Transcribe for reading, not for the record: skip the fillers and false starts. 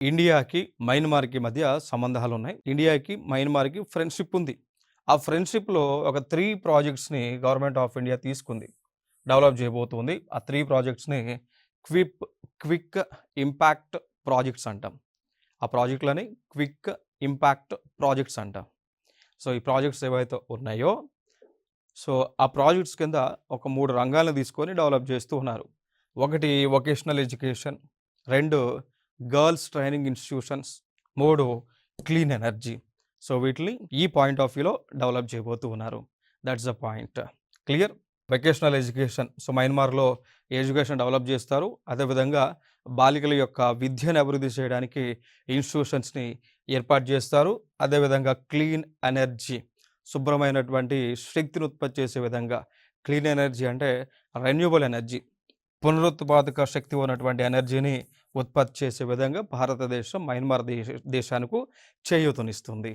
ఇండియాకి, మయన్మార్‌కి మధ్య సంబంధాలున్నాయి. ఇండియాకి, మయన్మార్‌కి ఫ్రెండ్‌షిప్ ఉంది. ఆ ఫ్రెండ్‌షిప్‌లో ఒక 3 ప్రాజెక్ట్స్‌ని గవర్నమెంట్ ఆఫ్ ఇండియా తీసుకుంది. డెవలప్ చేయబోతుంది. ఆ 3 ప్రాజెక్ట్స్‌ని క్విప్ క్విక్ ఇంపాక్ట్ ప్రాజెక్ట్స్ అంటాం. ఆ ప్రాజెక్ట్‌లని క్విక్ ఇంపాక్ట్ ప్రాజెక్ట్స్ అంటాం. సో, ఈ ప్రాజెక్ట్స్ ఏవైతే ఉన్నాయో, సో, ఆ ప్రాజెక్ట్స్ కింద ఒక 3 రంగాలను తీసుకొని డెవలప్ చేస్తూ ఉన్నారు. ఒకటి vocational education, 2 girls training institutions, 3 clean energy. So, వీటిని ఈ పాయింట్ ఆఫ్ వ్యూలో డెవలప్ చేయబోతూ ఉన్నారు. That's the point. Clear? Vocational education. So, మయన్మార్‌లో ఎడ్యుకేషన్ డెవలప్ చేస్తారు. అదేవిధంగా బాలికల యొక్క విద్యను అభివృద్ధి చేయడానికి ఇన్‌స్టిట్యూషన్స్‌ని ఏర్పాటు చేస్తారు. అదేవిధంగా క్లీన్ ఎనర్జీ, శుభ్రమైనటువంటి శక్తిని ఉత్పత్తి చేసే విధంగా. క్లీన్ ఎనర్జీ అంటే రెన్యూబుల్ ఎనర్జీ. పునరుత్పాదక శక్తి ఉన్నటువంటి ఎనర్జీని ఉత్పత్తి చేసే విధంగా భారతదేశం మయన్మార్ దేశానికి చేయూతనిస్తుంది.